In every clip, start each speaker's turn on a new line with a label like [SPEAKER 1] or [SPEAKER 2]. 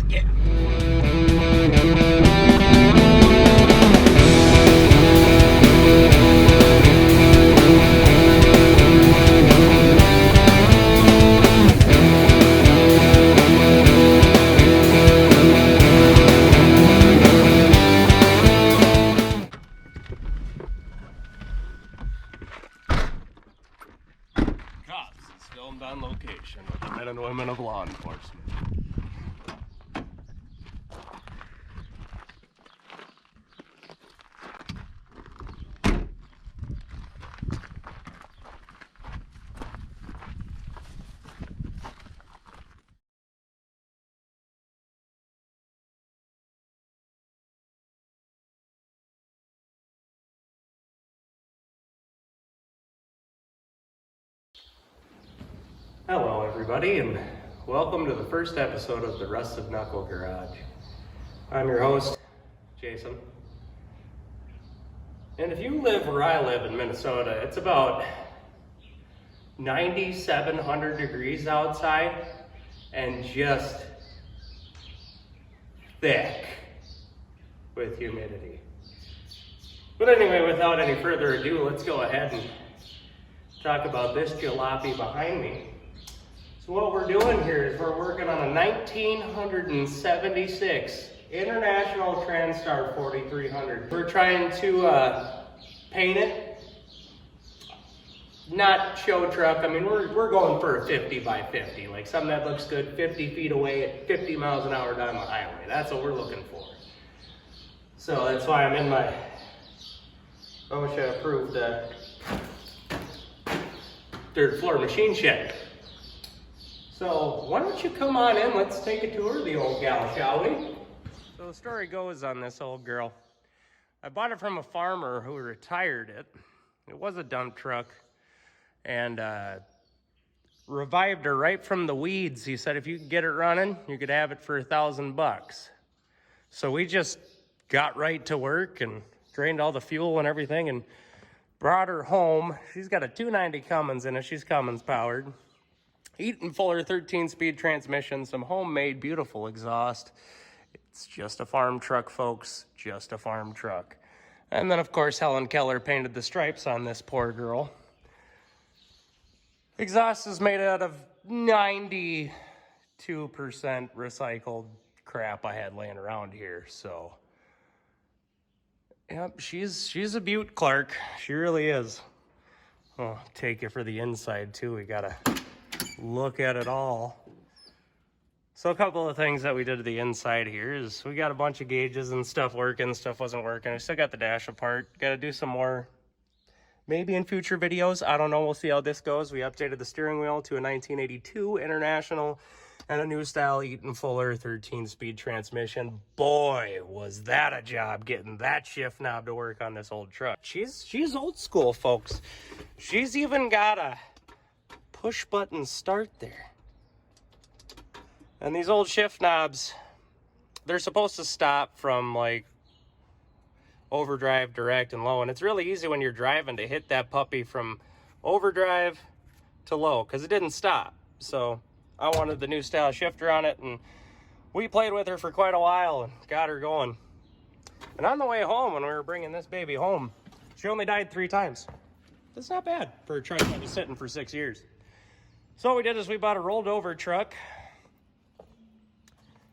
[SPEAKER 1] Yeah. Cops is filmed on location with the men and women of law enforcement. Hello everybody, and welcome to the first episode of the Rusted Knuckle Garage. I'm your host, Jason. And if you live where I live in Minnesota, it's about 9,700 degrees outside and just thick with humidity. But anyway, without any further ado, let's go ahead and talk about this jalopy behind me. So what we're doing here is we're working on a 1976 International TranStar 4300. We're trying to paint it, not show truck. I mean, we're going for a 50 by 50, like something that looks good 50 feet away at 50 miles an hour down the highway. That's what we're looking for. So that's why I'm in my OSHA approved third floor machine shed. So why don't you come on in, let's take a tour of the old gal, shall we? So the story goes on this old girl. I bought it from a farmer who retired it. It was a dump truck, and revived her right from the weeds. He said if you could get it running, you could have it for $1,000. So we just got right to work and drained all the fuel and everything and brought her home. She's got a 290 Cummins in it. She's Cummins powered. Eaton Fuller 13-speed transmission, some homemade beautiful exhaust. It's just a farm truck, folks, just a farm truck. And then, of course, Helen Keller painted the stripes on this poor girl. Exhaust is made out of 92% recycled crap I had laying around here, so. Yep, she's a beaut, Clark. She really is. Oh, take it for the inside, too. We gotta look at it all. So a couple of things that we did to the inside here is we got a bunch of gauges and stuff working, stuff wasn't working. I still got the dash apart. Got to do some more, maybe in future videos. I don't know. We'll see how this goes. We updated the steering wheel to a 1982 International and a new style Eaton Fuller 13-speed transmission. Boy, was that a job getting that shift knob to work on this old truck. She's old school, folks. She's even got a push button start there. And these old shift knobs, they're supposed to stop from like overdrive, direct, and low. And it's really easy when you're driving to hit that puppy from overdrive to low because it didn't stop. So I wanted the new style shifter on it, and we played with her for quite a while and got her going. And on the way home, when we were bringing this baby home, she only died 3 times. That's not bad for a truck that was sitting for 6 years. So what we did is we bought a rolled over truck,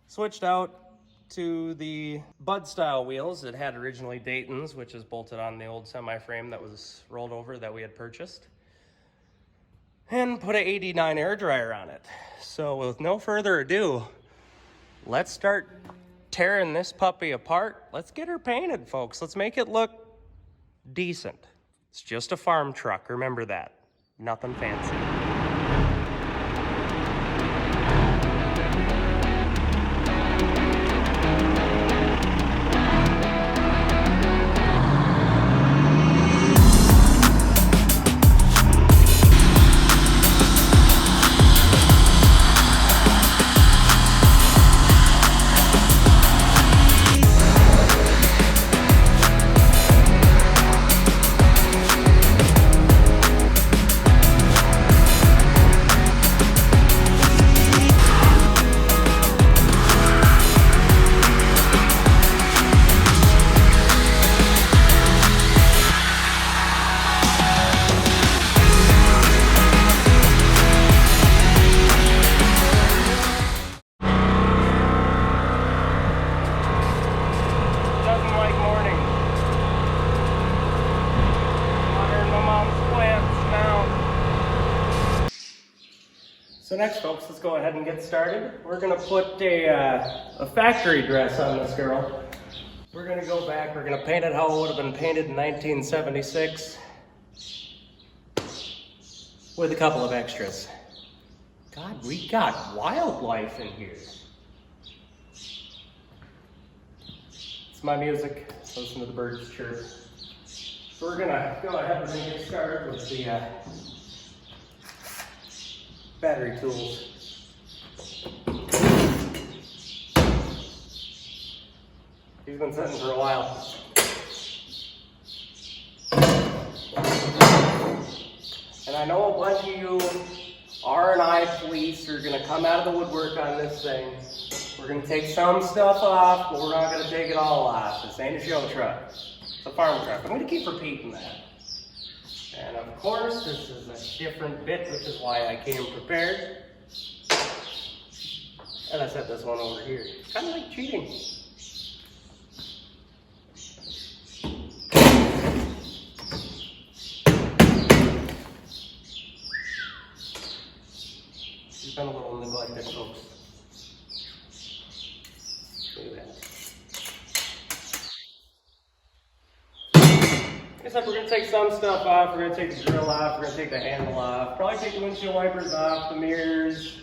[SPEAKER 1] switched out to the Bud style wheels. It had originally Dayton's, which is bolted on the old semi-frame that was rolled over that we had purchased, and put an 89 air dryer on it. So with no further ado, let's start tearing this puppy apart. Let's get her painted, folks. Let's make it look decent. It's just a farm truck, remember that. Nothing fancy. So next, folks, let's go ahead and get started. We're gonna put a factory dress on this girl. We're gonna go back, we're gonna paint it how it would have been painted in 1976 with a couple of extras. God, we got wildlife in here. It's my music, listen to the birds chirp. So we're gonna go ahead and get started with the battery tools. He's been sitting for a while. And I know a bunch of you R&I police are gonna come out of the woodwork on this thing. We're gonna take some stuff off, but we're not gonna take it all off. This ain't a show truck, it's a farm truck. I'm gonna keep repeating that. And of course, this is a different bit, which is why I came prepared. And I set this one over here. It's kind of like cheating. It's been a little neglected, folks. Look at that. Like I said, we're going to take some stuff off. We're going to take the grill off. We're going to take the handle off. Probably take the windshield wipers off, the mirrors.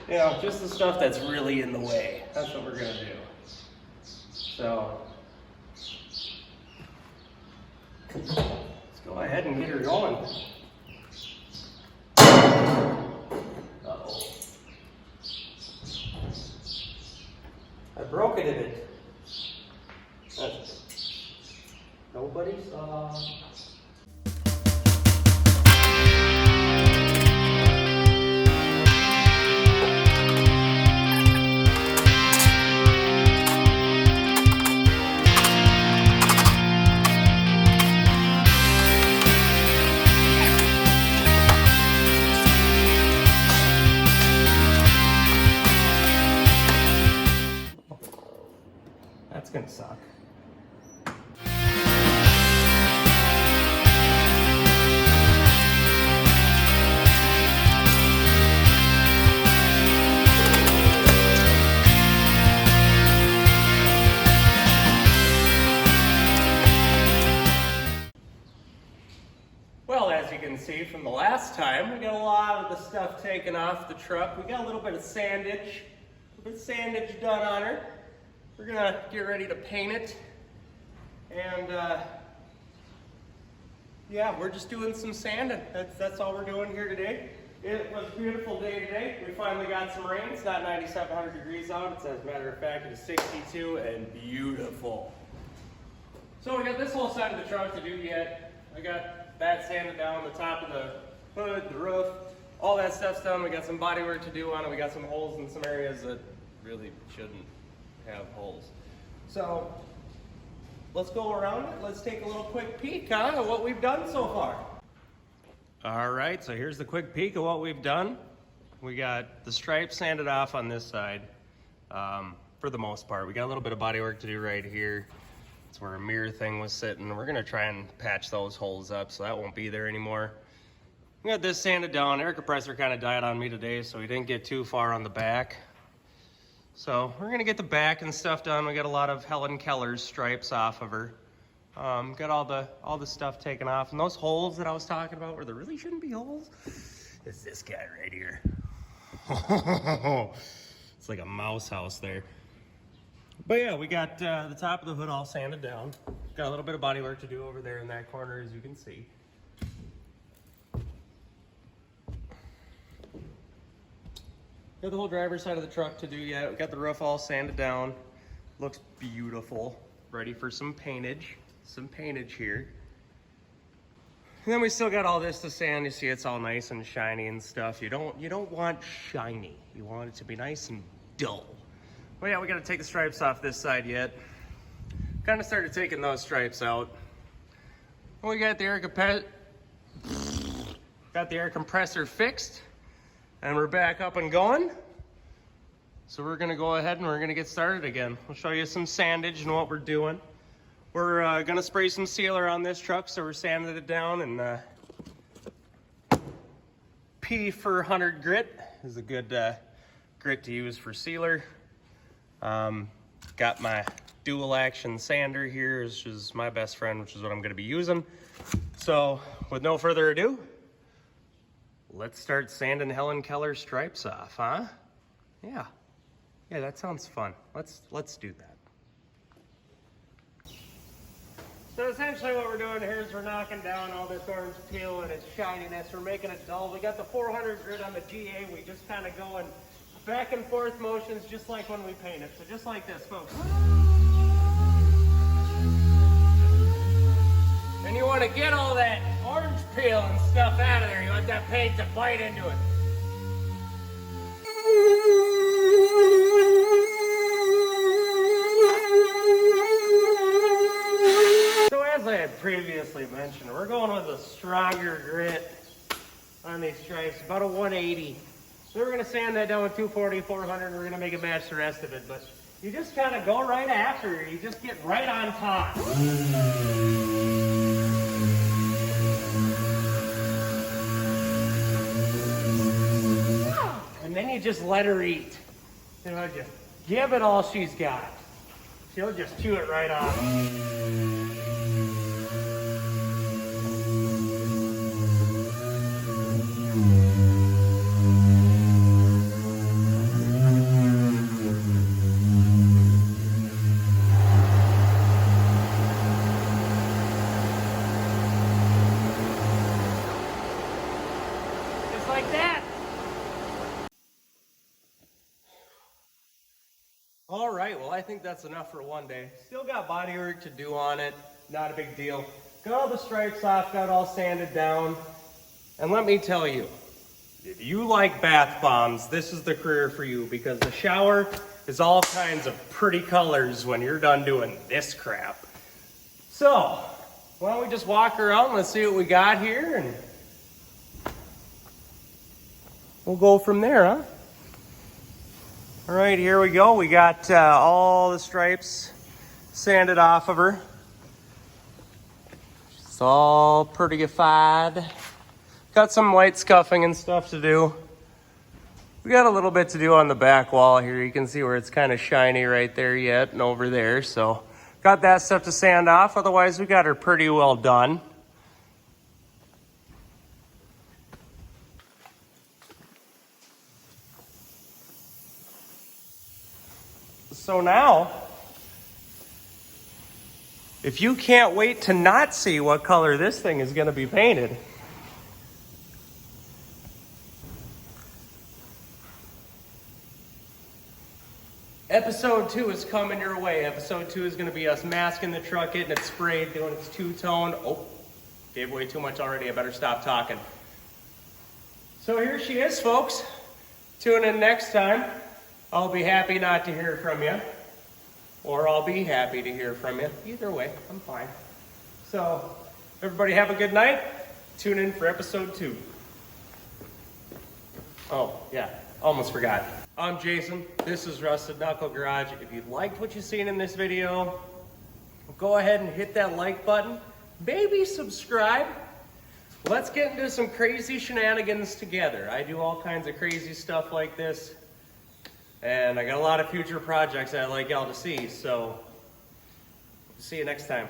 [SPEAKER 1] You know, just the stuff that's really in the way. That's what we're going to do. So, let's go ahead and get her going. Uh-oh. I broke it in it. That's nobody saw. That's gonna suck. Well, as you can see from the last time, we got a lot of the stuff taken off the truck. We got a little bit of sandage, done on her. We're gonna get ready to paint it. And yeah, we're just doing some sanding. That's all we're doing here today. It was a beautiful day today. We finally got some rain. It's not 9,700 degrees out. It's, as a matter of fact, it's 62 and beautiful. So we got this whole side of the truck to do yet. I got that sanded down, the top of the hood, the roof, all that stuff's done. We got some body work to do on it. We got some holes in some areas that really shouldn't have holes. So let's go around it. Let's take a little quick peek at what we've done so far. All right, so here's the quick peek of what we've done. We got the stripes sanded off on this side for the most part. We got a little bit of body work to do right here. It's where a mirror thing was sitting. We're gonna try and patch those holes up so that won't be there anymore. We got this sanded down. Air compressor kind of died on me today, so we didn't get too far on the back. So we're gonna get the back and stuff done. We got a lot of Helen Keller's stripes off of her. Got all the stuff taken off. And those holes that I was talking about where there really shouldn't be holes, it's this guy right here. It's like a mouse house there. But yeah, we got the top of the hood all sanded down. Got a little bit of body work to do over there in that corner, as you can see. Got the whole driver's side of the truck to do yet. We got the roof all sanded down. Looks beautiful. Ready for some paintage here. And then we still got all this to sand. You see it's all nice and shiny and stuff. You don't want shiny. You want it to be nice and dull. Well, yeah, we gotta take the stripes off this side yet. Kind of started taking those stripes out. We got the air compressor fixed, and we're back up and going. So we're gonna go ahead and we're gonna get started again. We'll show you some sandage and what we're doing. We're gonna spray some sealer on this truck, so we're sanding it down and P for 100 grit is a good grit to use for sealer. Got my dual action sander here, which is my best friend, which is what I'm going to be using. So with no further ado, let's start sanding Helen Keller's stripes off, huh? Yeah, that sounds fun. Let's do that. So essentially what we're doing here is we're knocking down all this orange peel and its shininess. We're making it dull. We got the 400 grit on the GA. We just kind of go in back and forth motions just like when we paint it. So just like this, folks. And you want to get all that orange peel and stuff out of there. You want that paint to bite into it. So as I had previously mentioned, we're going with a stronger grit on these stripes, about a 180. So we're going to sand that down with 240, 400, and we're going to make it match the rest of it. But you just kind of go right after it. You just get right on top. And then you just let her eat. You know, just give it all she's got. She'll just chew it right off. Just like that. All right, well, I think that's enough for one day. Still got body work to do on it, not a big deal. Got all the stripes off, got all sanded down. And let me tell you, if you like bath bombs, this is the career for you, because the shower is all kinds of pretty colors when you're done doing this crap. So, why don't we just walk around, let's see what we got here, and we'll go from there, huh? All right, here we go. We got all the stripes sanded off of her. It's all pretty-ified. Got some white scuffing and stuff to do. We got a little bit to do on the back wall here. You can see where it's kind of shiny right there yet and over there. So got that stuff to sand off. Otherwise, we got her pretty well done. So now, if you can't wait to not see what color this thing is going to be painted, episode 2 is coming your way. Episode 2 is going to be us masking the truck, getting it sprayed, doing its two-tone. Oh, gave away too much already. I better stop talking. So here she is, folks. Tune in next time. I'll be happy not to hear from you, or I'll be happy to hear from you. Either way, I'm fine. So, everybody have a good night. Tune in for episode 2. Oh, yeah, almost forgot. I'm Jason. This is Rusted Knuckle Garage. If you liked what you've seen in this video, go ahead and hit that like button. Maybe subscribe. Let's get into some crazy shenanigans together. I do all kinds of crazy stuff like this. And I got a lot of future projects that I'd like y'all to see, so see you next time.